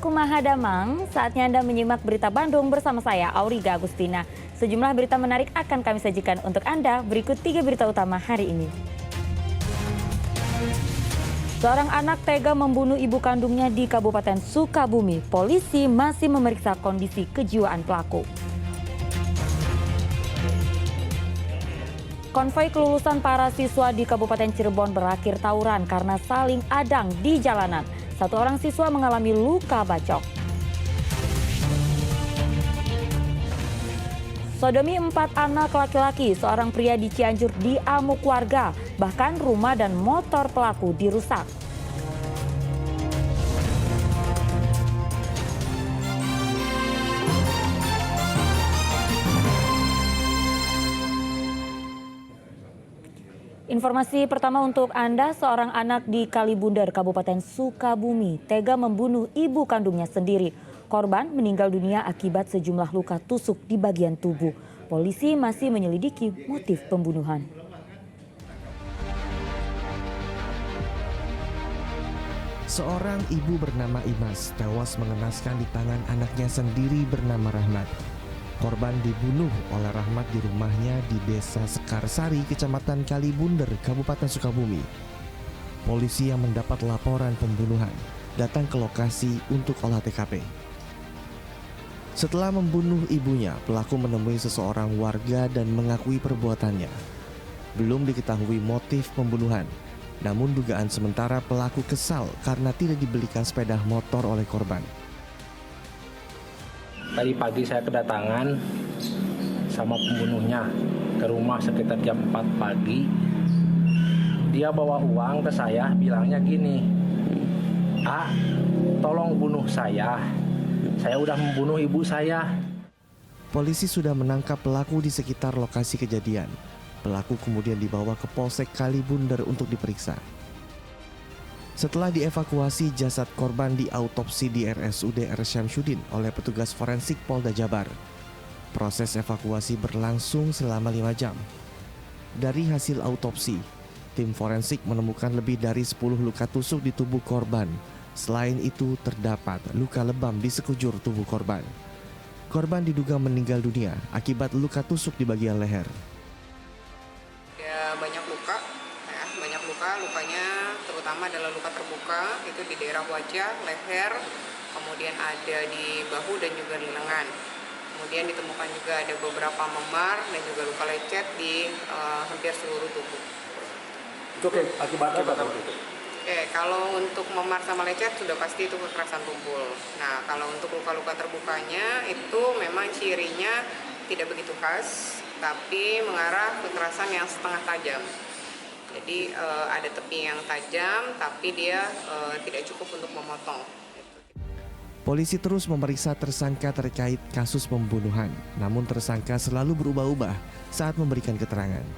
Kumaha Damang, saatnya Anda menyimak berita Bandung bersama saya, Auriga Agustina. Sejumlah berita menarik akan kami sajikan untuk Anda. Berikut 3 berita utama hari ini. Seorang anak tega membunuh ibu kandungnya di Kabupaten Sukabumi. Polisi masih memeriksa kondisi kejiwaan pelaku. Konvoi kelulusan para siswa di Kabupaten Cirebon berakhir tawuran karena saling adang di jalanan. Satu orang siswa mengalami luka bacok. Sodomi 4 anak laki-laki, seorang pria di Cianjur diamuk warga, bahkan rumah dan motor pelaku dirusak. Informasi pertama untuk Anda, seorang anak di Kalibundar, Kabupaten Sukabumi, tega membunuh ibu kandungnya sendiri. Korban meninggal dunia akibat sejumlah luka tusuk di bagian tubuh. Polisi masih menyelidiki motif pembunuhan. Seorang ibu bernama Imas tewas mengenaskan di tangan anaknya sendiri bernama Rahmat. Korban dibunuh oleh Rahmat di rumahnya di Desa Sekarsari, Kecamatan Kalibundar, Kabupaten Sukabumi. Polisi yang mendapat laporan pembunuhan datang ke lokasi untuk olah TKP. Setelah membunuh ibunya, pelaku menemui seseorang warga dan mengakui perbuatannya. Belum diketahui motif pembunuhan, namun dugaan sementara pelaku kesal karena tidak dibelikan sepeda motor oleh korban. Tadi pagi saya kedatangan sama pembunuhnya ke rumah sekitar jam 4 pagi. Dia bawa uang ke saya, bilangnya gini, "Ah, tolong bunuh saya udah membunuh ibu saya." Polisi sudah menangkap pelaku di sekitar lokasi kejadian. Pelaku kemudian dibawa ke Polsek Kalibundar untuk diperiksa. Setelah dievakuasi, jasad korban diautopsi di RSUD R. Syamsuddin oleh petugas forensik Polda Jabar. Proses evakuasi berlangsung selama 5 jam. Dari hasil autopsi, tim forensik menemukan lebih dari 10 luka tusuk di tubuh korban. Selain itu, terdapat luka lebam di sekujur tubuh korban. Korban diduga meninggal dunia akibat luka tusuk di bagian leher. Ya, banyak luka, lukanya terutama adalah luka terbuka, itu di daerah wajah, leher, kemudian ada di bahu dan juga di lengan. Kemudian ditemukan juga ada beberapa memar dan juga luka lecet di hampir seluruh tubuh. Itu akibatnya apa? Kalau untuk memar sama lecet sudah pasti itu kekerasan tubuh. Nah, kalau untuk luka-luka terbukanya itu memang cirinya tidak begitu khas, tapi mengarah kekerasan yang setengah tajam. Jadi ada tepi yang tajam, tapi dia tidak cukup untuk memotong. Polisi terus memeriksa tersangka terkait kasus pembunuhan, namun tersangka selalu berubah-ubah saat memberikan keterangan.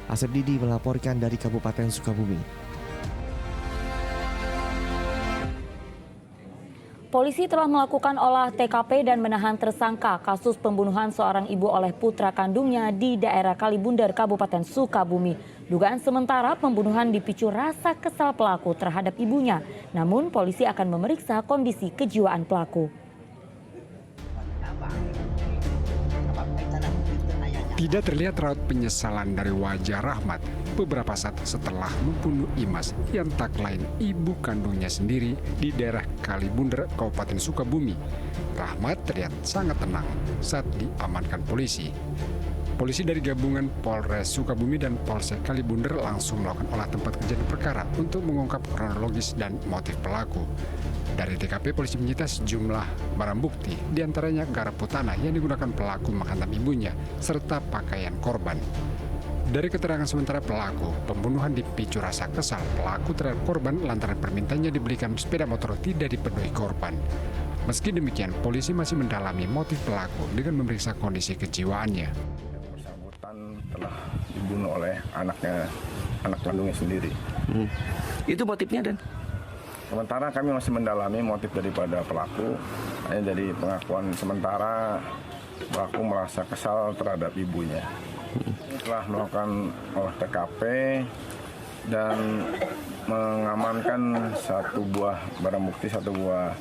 Asep Didi melaporkan dari Kabupaten Sukabumi. Polisi telah melakukan olah TKP dan menahan tersangka kasus pembunuhan seorang ibu oleh putra kandungnya di daerah Kalibundar, Kabupaten Sukabumi. Dugaan sementara pembunuhan dipicu rasa kesal pelaku terhadap ibunya. Namun polisi akan memeriksa kondisi kejiwaan pelaku. Tidak terlihat raut penyesalan dari wajah Rahmat beberapa saat setelah membunuh Imas yang tak lain ibu kandungnya sendiri di daerah Kalibundar, Kabupaten Sukabumi. Rahmat terlihat sangat tenang saat diamankan polisi. Polisi dari gabungan Polres Sukabumi dan Polsek Kalibundar langsung melakukan olah tempat kejadian perkara untuk mengungkap kronologis dan motif pelaku. Dari TKP, polisi menyita sejumlah barang bukti, diantaranya garpu tanah yang digunakan pelaku menghantam ibunya, serta pakaian korban. Dari keterangan sementara pelaku, pembunuhan dipicu rasa kesal pelaku terhadap korban lantaran permintaannya dibelikan sepeda motor tidak dipenuhi korban. Meski demikian, polisi masih mendalami motif pelaku dengan memeriksa kondisi kejiwaannya. Bersangkutan telah dibunuh oleh anak kandungnya sendiri. Itu motifnya, Dan? Sementara kami masih mendalami motif daripada pelaku. Hanya dari pengakuan sementara pelaku merasa kesal terhadap ibunya. Setelah melakukan olah TKP dan mengamankan satu buah barang bukti, satu buah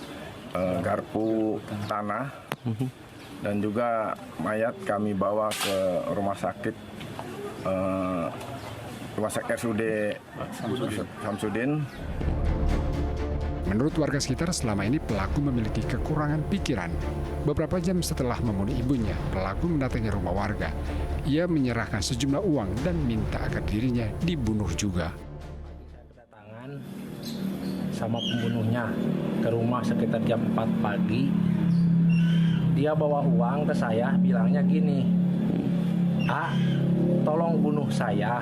garpu tanah, dan juga mayat kami bawa ke rumah sakit RSUD Samsudin. Menurut warga sekitar, selama ini pelaku memiliki kekurangan pikiran. Beberapa jam setelah membunuh ibunya, pelaku mendatangi rumah warga. Ia menyerahkan sejumlah uang dan minta agar dirinya dibunuh juga. Kedatangan sama pembunuhnya ke rumah sekitar jam 4 pagi. Dia bawa uang ke saya, bilangnya gini, "Ah, tolong bunuh saya.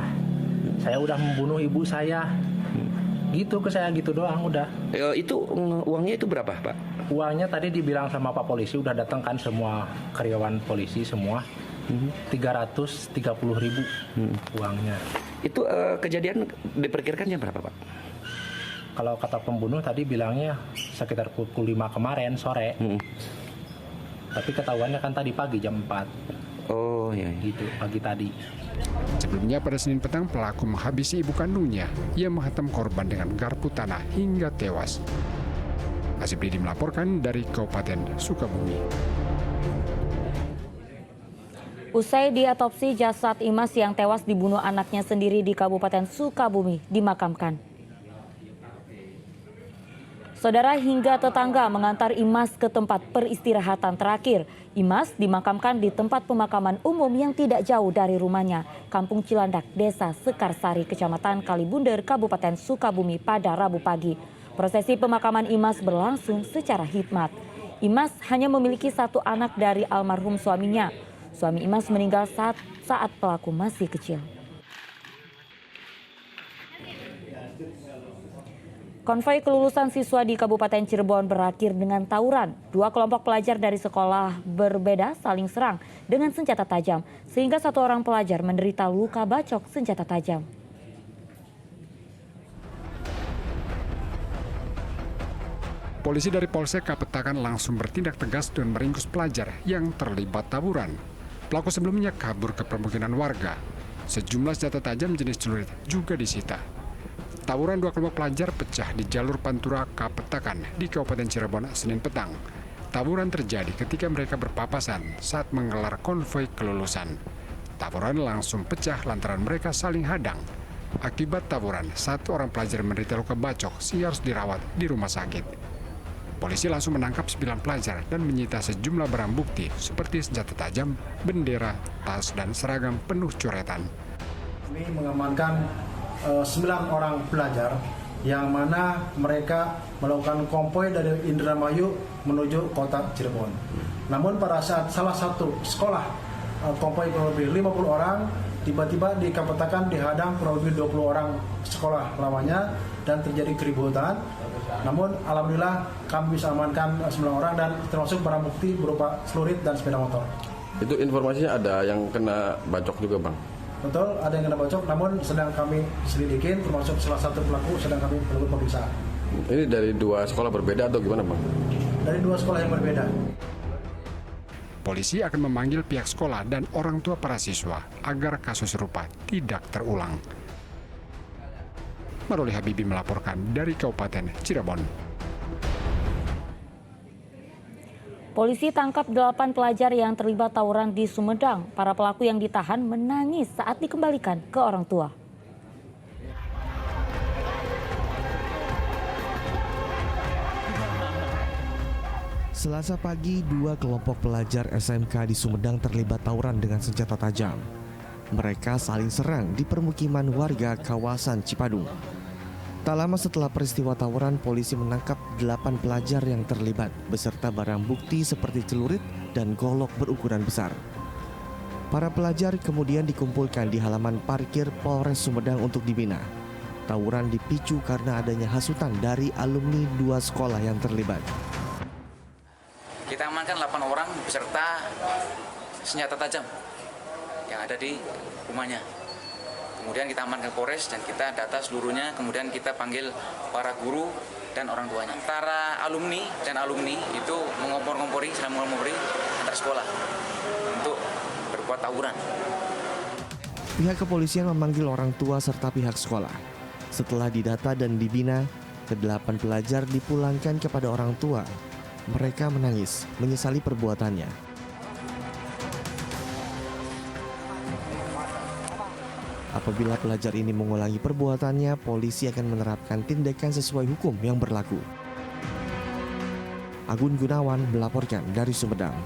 Saya udah membunuh ibu saya." Gitu ke saya, gitu doang udah. Itu uangnya itu berapa, Pak? Uangnya tadi dibilang sama Pak Polisi, udah datang kan semua karyawan polisi semua. 330.000 uangnya. Itu kejadian diperkirakan jam berapa, Pak? Kalau kata pembunuh tadi bilangnya sekitar pukul 5 kemarin sore. Tapi ketahuannya kan tadi pagi jam 4. Oh iya. Gitu, pagi tadi. Sebelumnya pada Senin petang, pelaku menghabisi ibu kandungnya. Ia menghantam korban dengan garpu tanah hingga tewas. Hasib Didi melaporkan dari Kabupaten Sukabumi. Usai diotopsi, jasad Imas yang tewas dibunuh anaknya sendiri di Kabupaten Sukabumi dimakamkan. Saudara, hingga tetangga mengantar Imas ke tempat peristirahatan terakhir. Imas dimakamkan di tempat pemakaman umum yang tidak jauh dari rumahnya, Kampung Cilandak, Desa Sekarsari, Kecamatan Kalibunder, Kabupaten Sukabumi pada Rabu pagi. Prosesi pemakaman Imas berlangsung secara hikmat. Imas hanya memiliki satu anak dari almarhum suaminya. Suami Imas meninggal saat pelaku masih kecil. Konvoi kelulusan siswa di Kabupaten Cirebon berakhir dengan tawuran. Dua kelompok pelajar dari sekolah berbeda saling serang dengan senjata tajam, sehingga satu orang pelajar menderita luka bacok senjata tajam. Polisi dari Polsek Kapetakan langsung bertindak tegas dan meringkus pelajar yang terlibat tawuran. Pelaku sebelumnya kabur ke permukiman warga. Sejumlah senjata tajam jenis celurit juga disita. Tawuran dua kelompok pelajar pecah di jalur Pantura Kapetakan di Kabupaten Cirebon Senin petang. Tawuran terjadi ketika mereka berpapasan saat menggelar konvoi kelulusan. Tawuran langsung pecah lantaran mereka saling hadang. Akibat tawuran, satu orang pelajar menderita luka bacok sehingga harus dirawat di rumah sakit. Polisi langsung menangkap 9 pelajar dan menyita sejumlah barang bukti seperti senjata tajam, bendera, tas, dan seragam penuh coretan. Kami mengamankan 9 orang pelajar yang mana mereka melakukan konvoi dari Indramayu menuju kota Cirebon. Namun pada saat salah satu sekolah konvoi kurang lebih 50 orang, tiba-tiba di Kapetakan dihadang kurang lebih 20 orang sekolah lawannya dan terjadi keributan. Namun alhamdulillah kami bisa amankan 9 orang dan termasuk barang bukti berupa celurit dan sepeda motor. Itu informasinya ada yang kena bacok juga, Bang? Betul, ada yang kena bacok, namun sedang kami selidikin, termasuk salah satu pelaku sedang kami lakukan pemeriksaan. Ini dari dua sekolah berbeda atau gimana, Bang? Dari dua sekolah yang berbeda. Polisi akan memanggil pihak sekolah dan orang tua para siswa agar kasus serupa tidak terulang. Maruli Habibi melaporkan dari Kabupaten Cirebon. Polisi tangkap 8 pelajar yang terlibat tawuran di Sumedang. Para pelaku yang ditahan menangis saat dikembalikan ke orang tua. Selasa pagi, dua kelompok pelajar SMK di Sumedang terlibat tawuran dengan senjata tajam. Mereka saling serang di permukiman warga kawasan Cipadung. Tak lama setelah peristiwa tawuran, polisi menangkap 8 pelajar yang terlibat beserta barang bukti seperti celurit dan golok berukuran besar. Para pelajar kemudian dikumpulkan di halaman parkir Polres Sumedang untuk dibina. Tawuran dipicu karena adanya hasutan dari alumni dua sekolah yang terlibat. Kita amankan 8 orang beserta senjata tajam yang ada di rumahnya. Kemudian kita amankan Polres dan kita data seluruhnya, kemudian kita panggil para guru dan orang tuanya. Antara alumni dan alumni itu mengompor-ngompori antar sekolah untuk berbuat tawuran. Pihak kepolisian memanggil orang tua serta pihak sekolah. Setelah didata dan dibina, ke-8 pelajar dipulangkan kepada orang tua. Mereka menangis, menyesali perbuatannya. Apabila pelajar ini mengulangi perbuatannya, polisi akan menerapkan tindakan sesuai hukum yang berlaku. Agun Gunawan melaporkan dari Sumedang.